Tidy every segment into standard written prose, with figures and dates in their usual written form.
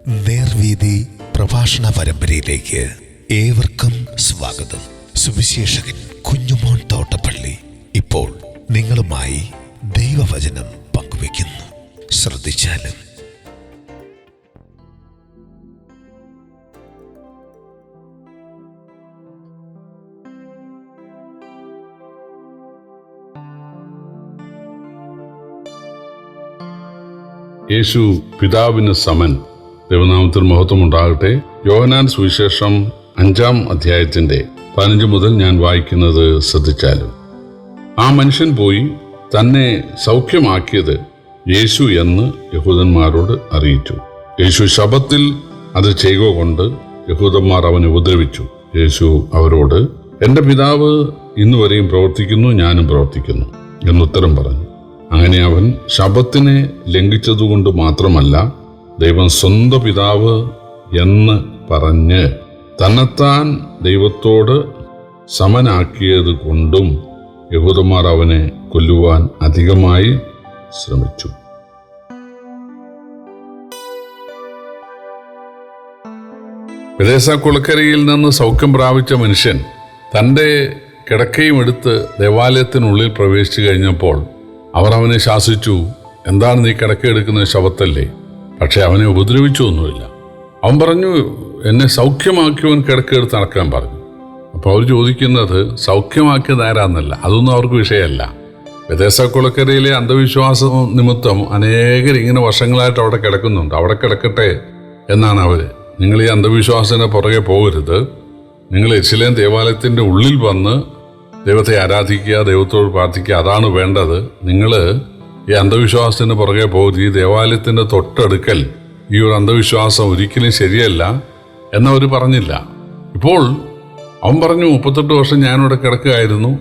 നേർവീതി പ്രഭാഷണ പരമ്പരയിലേക്ക് ഏവർക്കും സ്വാഗതം. സുവിശേഷകൻ കുഞ്ഞുമോൻ തോട്ടപ്പള്ളി ഇപ്പോൾ നിങ്ങളുമായി ദൈവവചനം പങ്കുവയ്ക്കുന്നു. ശ്രദ്ധിച്ചാലും. യേശു പിതാവിന് സമൻ. ദൈവനാമത്തിന് മഹത്വം ഉണ്ടാകട്ടെ. യോഹന്നാൻ സുവിശേഷം 5-ാം അധ്യായത്തിന്റെ 15 മുതൽ ഞാൻ വായിക്കുന്നത് ശ്രദ്ധിച്ചാലും. ആ മനുഷ്യൻ പോയി തന്നെ സൗഖ്യമാക്കിയത് യേശു എന്ന് യഹൂദന്മാരോട് അറിയിച്ചു. യേശു ശബ്ബത്തിൽ അത് ചെയ്യുക കൊണ്ട് യഹൂദന്മാർ അവനെ ഉപദ്രവിച്ചു. യേശു അവരോട്, എന്റെ പിതാവ് ഇന്നുവരെയും പ്രവർത്തിക്കുന്നു, ഞാനും പ്രവർത്തിക്കുന്നു എന്നുത്തരം പറഞ്ഞു. അങ്ങനെ അവൻ ശബ്ബത്തിനെ ലംഘിച്ചതുകൊണ്ട് മാത്രമല്ല, ദൈവം സ്വന്തം പിതാവ് എന്ന് പറഞ്ഞ് തന്നെത്താൻ ദൈവത്തോട് സമനാക്കിയത് കൊണ്ടും യഹൂദന്മാർ അവനെ കൊല്ലുവാൻ അധികമായി ശ്രമിച്ചു. ബെഥേസ്ദാ കുളക്കരയിൽ നിന്ന് സൗഖ്യം പ്രാപിച്ച മനുഷ്യൻ തൻ്റെ കിടക്കയും എടുത്ത് ദേവാലയത്തിനുള്ളിൽ പ്രവേശിച്ചു കഴിഞ്ഞപ്പോൾ അവർ അവനെ ശാസിച്ചു, എന്താണ് നീ കിടക്കയെടുക്കുന്നത്? ശവത്തല്ലേ? പക്ഷെ അവനെ ഉപദ്രവിച്ചു ഒന്നുമില്ല. അവൻ പറഞ്ഞു, എന്നെ സൗഖ്യമാക്കിയവൻ കിടക്കയെടുത്ത് നടക്കാൻ പറഞ്ഞു. അപ്പോൾ അവർ ചോദിക്കുന്നത് സൗഖ്യമാക്കിയത് ആരാന്നല്ല, അതൊന്നും അവർക്ക് വിഷയമല്ല. ബെഥേസ്ദാ കുളക്കരയിലെ അന്ധവിശ്വാസ നിമിത്തം അനേകർ ഇങ്ങനെ വർഷങ്ങളായിട്ട് അവിടെ കിടക്കുന്നുണ്ട്. അവിടെ കിടക്കട്ടെ എന്നാണ് അവർ. നിങ്ങൾ ഈ അന്ധവിശ്വാസത്തിന് പുറകെ പോകരുത്. നിങ്ങൾ യെരൂശലേം ദേവാലയത്തിൻ്റെ ഉള്ളിൽ വന്ന് ദൈവത്തെ ആരാധിക്കുക, ദൈവത്തോട് പ്രാർത്ഥിക്കുക, അതാണ് വേണ്ടത്. നിങ്ങൾ ഈ അന്ധവിശ്വാസത്തിന് പുറകെ പോകരുത്. ഈ ദേവാലയത്തിൻ്റെ തൊട്ടടുക്കൽ ഈ ഒരു അന്ധവിശ്വാസം ഒരിക്കലും ശരിയല്ല എന്നവർ പറഞ്ഞില്ല. ഇപ്പോൾ അവൻ പറഞ്ഞു, 38 വർഷം ഞാനിവിടെ കിടക്കുകയായിരുന്നു.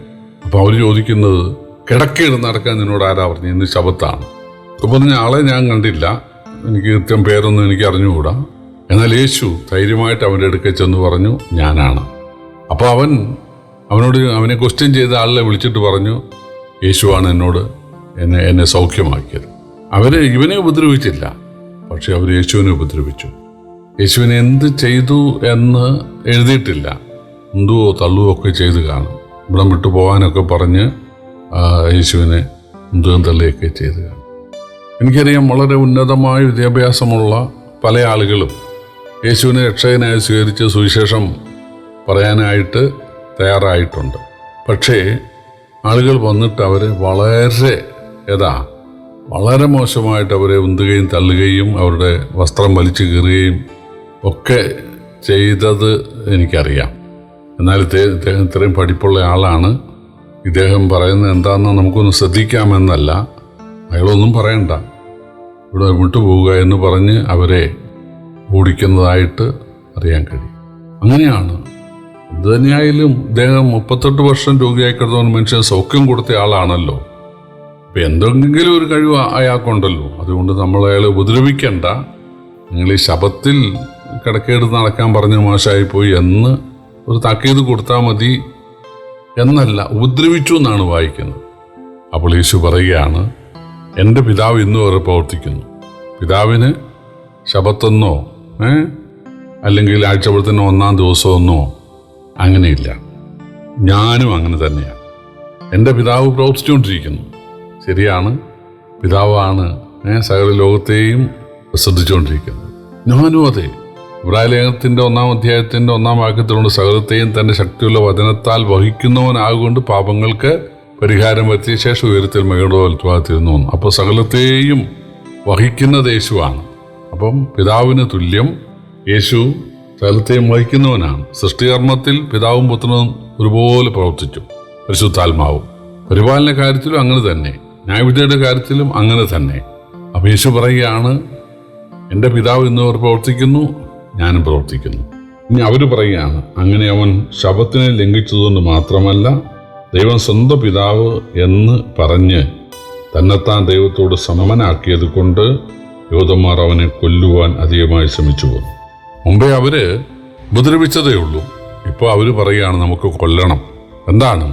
അപ്പോൾ അവർ ചോദിക്കുന്നത്, കിടക്കയിരുന്ന് നടക്കാൻ നിന്നോട് ആരാ പറഞ്ഞു? ഇന്ന് ശബ്ബത്താണ്. അപ്പോൾ പറഞ്ഞ ആളെ ഞാൻ കണ്ടില്ല, എനിക്ക് കൃത്യം പേരൊന്നും എനിക്ക് അറിഞ്ഞുകൂടാ. എന്നാൽ യേശു ധൈര്യമായിട്ട് അവൻ്റെ അടുക്കൽ ചെന്ന് പറഞ്ഞു, ഞാനാണ്. അപ്പോൾ അവനെ ക്വസ്റ്റ്യൻ ചെയ്ത ആളിനെ വിളിച്ചിട്ട് പറഞ്ഞു, യേശുവാണ് എന്നെ സൗഖ്യമാക്കിയത്. ഇവനെ ഉപദ്രവിച്ചില്ല, പക്ഷെ അവർ യേശുവിനെ ഉപദ്രവിച്ചു. യേശുവിനെ എന്ത് ചെയ്തു എന്ന് എഴുതിയിട്ടില്ല. എന്തുവോ തള്ളുവോ ഒക്കെ ചെയ്ത് കാണും. ഇവിടം വിട്ടു പോകാനൊക്കെ പറഞ്ഞ് യേശുവിനെ എന്തും തള്ളുകയൊക്കെ ചെയ്ത് കാണും. എനിക്കറിയാം, വളരെ ഉന്നതമായ വിദ്യാഭ്യാസമുള്ള പല ആളുകളും യേശുവിനെ രക്ഷകനായി സ്വീകരിച്ച് സുവിശേഷം പറയാനായിട്ട് തയ്യാറായിട്ടുണ്ട്. പക്ഷേ ആളുകൾ വന്നിട്ട് അവരെ വളരെ മോശമായിട്ട് അവരെ ഉന്തുകയും തള്ളുകയും അവരുടെ വസ്ത്രം വലിച്ചു കീറുകയും ഒക്കെ ചെയ്തത് എനിക്കറിയാം. എന്നാൽ ഇദ്ദേഹം ഇത്രയും പഠിപ്പുള്ള ആളാണ്. ഇദ്ദേഹം പറയുന്നത് എന്താണെന്ന് നമുക്കൊന്ന് ശ്രദ്ധിക്കാമെന്നല്ല, അയാളൊന്നും പറയണ്ട, ഇവിടെ വിട്ടുപോവുക എന്ന് പറഞ്ഞ് അവരെ ഓടിക്കുന്നതായിട്ട് അറിയാൻ കഴിയും. അങ്ങനെയാണ്. ഇത് തന്നെയായാലും ഇദ്ദേഹം 38 വർഷം രോഗിയായി കിടന്ന മനുഷ്യൻ സൗഖ്യം കൊടുത്ത ആളാണല്ലോ. അപ്പം എന്തെങ്കിലും ഒരു കഴിവ് അയാൾക്കുണ്ടല്ലോ. അതുകൊണ്ട് നമ്മൾ അയാളെ ഉപദ്രവിക്കണ്ട. നിങ്ങൾ ഈ ശബ്ബത്തിൽ കിടക്കെടുത്ത് നടക്കാൻ പറഞ്ഞ മോശമായിപ്പോയി എന്ന് ഒരു താക്കീത് കൊടുത്താൽ മതി എന്നല്ല, ഉപദ്രവിച്ചു എന്നാണ് വായിക്കുന്നത്. അപ്പോൾ യേശു പറയുകയാണ്, എൻ്റെ പിതാവ് ഇന്നും വരെ പ്രവർത്തിക്കുന്നു. പിതാവിന് ശബ്ബത്തെന്നോ അല്ലെങ്കിൽ ആഴ്ചവെളുത്തിൻ്റെ 1-ാം ദിവസമെന്നോ അങ്ങനെയില്ല. ഞാനും അങ്ങനെ തന്നെയാണ്. എൻ്റെ പിതാവ് പ്രവർത്തിച്ചുകൊണ്ടിരിക്കുന്നു. ശരിയാണ്, പിതാവാണ് സകല ലോകത്തെയും ശ്രദ്ധിച്ചുകൊണ്ടിരിക്കുന്നത്. ഞാനും അതെ. ഇബ്രായ ലേഖനത്തിൻ്റെ 1-ാം അധ്യായത്തിൻ്റെ 1-ാം വാക്യത്തിലുണ്ട്, സകലത്തെയും തൻ്റെ ശക്തിയുള്ള വചനത്താൽ വഹിക്കുന്നവനാകൊണ്ട് പാപങ്ങൾക്ക് പരിഹാരം വരുത്തിയ ശേഷം ഉയരത്തിൽ മകളുടെ വലുത്തുവാതിരുന്നു. അപ്പോൾ സകലത്തെയും വഹിക്കുന്നത് യേശുവാണ്. അപ്പം പിതാവിന് തുല്യം യേശു സകലത്തെയും വഹിക്കുന്നവനാണ്. സൃഷ്ടികർമ്മത്തിൽ പിതാവും പുത്രനും ഒരുപോലെ പ്രവർത്തിച്ചു. പരിശുദ്ധാത്മാവും പരിപാലന കാര്യത്തിലും അങ്ങനെ തന്നെ, ന്യായവിധിയുടെ കാര്യത്തിലും അങ്ങനെ തന്നെ. അപ്പം യേശു പറയുകയാണ്, എൻ്റെ പിതാവ് ഇന്നവർ പ്രവർത്തിക്കുന്നു, ഞാനും പ്രവർത്തിക്കുന്നു. ഇനി അവർ പറയുകയാണ്, അങ്ങനെ അവൻ ശബ്ബത്തിനെ ലംഘിച്ചതുകൊണ്ട് മാത്രമല്ല, ദൈവം സ്വന്തം പിതാവ് എന്ന് പറഞ്ഞ് തന്നെത്താൻ ദൈവത്തോട് സമനാക്കിയത് കൊണ്ട് യഹൂദന്മാർ അവനെ കൊല്ലുവാൻ അധികമായി ശ്രമിച്ചു പോന്നു. മുമ്പേ അവര് ഉപദ്രവിച്ചതേ ഉള്ളൂ. ഇപ്പോൾ അവർ പറയുകയാണ്, നമുക്ക് കൊല്ലണം. എന്താണ്?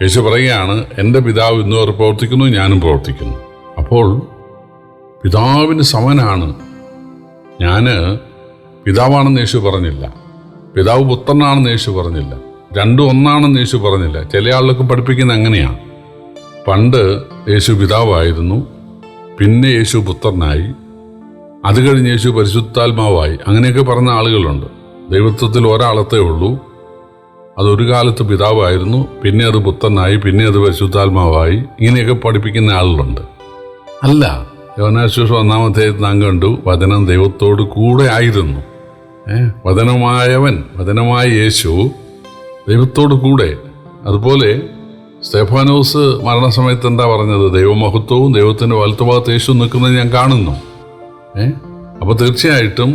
യേശു പറയുകയാണ്, എൻ്റെ പിതാവ് ഇന്നുവരെ പ്രവർത്തിക്കുന്നു, ഞാനും പ്രവർത്തിക്കുന്നു. അപ്പോൾ പിതാവിന് സമനാണ് ഞാൻ പിതാവാണെന്ന് യേശു പറഞ്ഞില്ല, പിതാവ് പുത്രനാണെന്ന് യേശു പറഞ്ഞില്ല, രണ്ടും ഒന്നാണെന്ന് യേശു പറഞ്ഞില്ല. ചില ആളുകൾക്ക് പഠിപ്പിക്കുന്ന അങ്ങനെയാണ്. പണ്ട് യേശു പിതാവായിരുന്നു, പിന്നെ യേശു പുത്രനായി, അത് കഴിഞ്ഞ് യേശു പരിശുദ്ധാത്മാവായി, അങ്ങനെയൊക്കെ പറഞ്ഞ ആളുകളുണ്ട്. ദൈവത്വത്തിൽ ഒരാളത്തേ ഉള്ളൂ. അതൊരു കാലത്ത് പിതാവായിരുന്നു, പിന്നെ അത് പുത്രനായി, പിന്നെ അത് പരിശുദ്ധാത്മാവായി, ഇങ്ങനെയൊക്കെ പഠിപ്പിക്കുന്ന ആളുകളുണ്ട്. അല്ല, യോഹന്നാൻ സുവിശേഷം 1-ാം അധ്യായത്തിൽ നാം കണ്ടു, വചനം ദൈവത്തോട് കൂടെ ആയിരുന്നു. വചനമായ യേശു ദൈവത്തോട് കൂടെ. അതുപോലെ സ്തെഫാനോസ് മരണസമയത്ത് എന്താ പറഞ്ഞത്? ദൈവമഹത്വവും ദൈവത്തിൻ്റെ വലത്തുഭാഗത്ത് യേശു നിൽക്കുന്നത് ഞാൻ കാണുന്നു. അപ്പോൾ തീർച്ചയായിട്ടും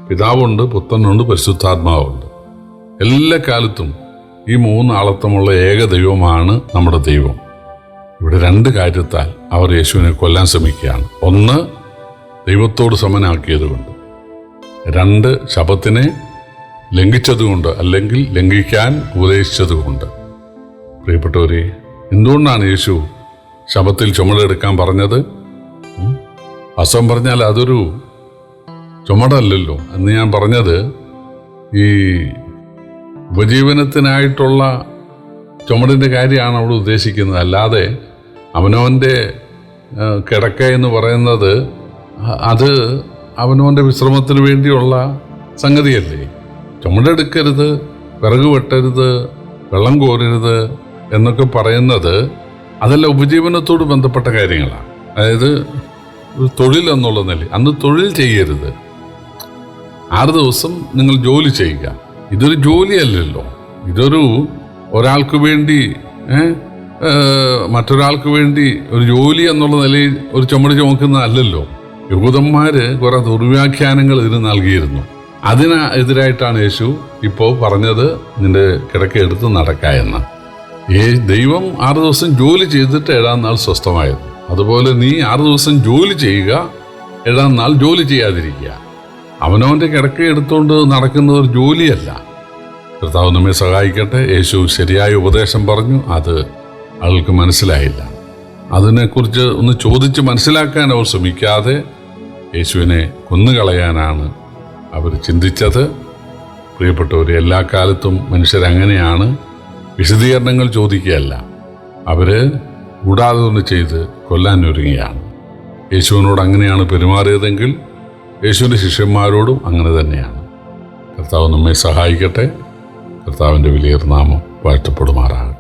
പിതാവുണ്ട്, പുത്രനുണ്ട്, പരിശുദ്ധാത്മാവുണ്ട്. എല്ലാ കാലത്തും ഈ 3 ആളത്വമുള്ള ഏക ദൈവമാണ് നമ്മുടെ ദൈവം. ഇവിടെ 2 കാര്യത്താൽ അവർ യേശുവിനെ കൊല്ലാൻ ശ്രമിക്കുകയാണ്. 1, ദൈവത്തോട് സമനാക്കിയത് കൊണ്ട്. 2, ശബത്തിനെ ലംഘിച്ചതുകൊണ്ട്, അല്ലെങ്കിൽ ലംഘിക്കാൻ ഉപദേശിച്ചതുകൊണ്ട്. പ്രിയപ്പെട്ടവരെ, എന്തുകൊണ്ടാണ് യേശു ശബത്തിൽ ചുമടെടുക്കാൻ പറഞ്ഞത്? വാസ്തവം പറഞ്ഞാൽ അതൊരു ചുമടല്ലല്ലോ. എന്ന് ഞാൻ പറഞ്ഞത് ഈ ഉപജീവനത്തിനായിട്ടുള്ള ചുമടിൻ്റെ കാര്യമാണ് അവിടെ ഉദ്ദേശിക്കുന്നത്. അല്ലാതെ അവനവൻ്റെ കിടക്ക എന്ന് പറയുന്നത് അത് അവനവൻ്റെ വിശ്രമത്തിന് വേണ്ടിയുള്ള സംഗതിയല്ലേ. ചുമടെടുക്കരുത്, വിറക് വെട്ടരുത്, വെള്ളം കോരരുത് എന്നൊക്കെ പറയുന്നത് അതെല്ലാം ഉപജീവനത്തോട് ബന്ധപ്പെട്ട കാര്യങ്ങളാണ്. അതായത് തൊഴിൽ എന്നുള്ള നില, അന്ന് തൊഴിൽ ചെയ്യരുത്. 6 ദിവസം നിങ്ങൾ ജോലി ചെയ്യുക. ഇതൊരു ജോലിയല്ലല്ലോ, ഇതൊരു ഒരാൾക്ക് വേണ്ടി മറ്റൊരാൾക്ക് വേണ്ടി ഒരു ജോലി എന്നുള്ള നിലയിൽ ഒരു ചുമട് ചുമക്കുന്നതല്ലല്ലോ. യഹൂദന്മാർ കുറെ ദുർവ്യാഖ്യാനങ്ങൾ ഇതിന് നൽകിയിരുന്നു. അതിനെതിരായിട്ടാണ് യേശു ഇപ്പോൾ പറഞ്ഞത്, നിന്റെ കിടക്ക എടുത്ത് നടക്ക എന്ന്. ദൈവം 6 ദിവസം ജോലി ചെയ്തിട്ട് 7-ാം നാൾ സ്വസ്ഥമായിരുന്നു. അതുപോലെ നീ 6 ദിവസം ജോലി ചെയ്യുക, 7-ാം നാൾ ജോലി ചെയ്യാതിരിക്കുക. അവനവൻ്റെ കിടക്ക എടുത്തുകൊണ്ട് നടക്കുന്നത് ഒരു ജോലിയല്ല. കർത്താവ് നമ്മെ സഹായിക്കട്ടെ. യേശു ശരിയായ ഉപദേശം പറഞ്ഞു, അത് ആൾക്ക് മനസ്സിലായില്ല. അതിനെക്കുറിച്ച് ഒന്ന് ചോദിച്ച് മനസ്സിലാക്കാൻ അവർ ശ്രമിക്കാതെ യേശുവിനെ കൊന്നുകളയാനാണ് അവർ ചിന്തിച്ചത്. പ്രിയപ്പെട്ടവർ, എല്ലാ കാലത്തും മനുഷ്യരങ്ങനെയാണ്. വിശദീകരണങ്ങൾ ചോദിക്കുകയല്ല, അവർ കൂടാതെ ഒന്ന് ചെയ്ത് കൊല്ലാൻ ഒരുങ്ങുകയാണ്. യേശുവിനോട് അങ്ങനെയാണ് പെരുമാറിയതെങ്കിൽ യേശുവിൻ്റെ ശിഷ്യന്മാരോടും അങ്ങനെ തന്നെയാണ്. കർത്താവ് നമ്മെ സഹായിക്കട്ടെ. കർത്താവിൻ്റെ വലിയ നാമം വാഴ്ത്തപ്പെടുമാറാകട്ടെ.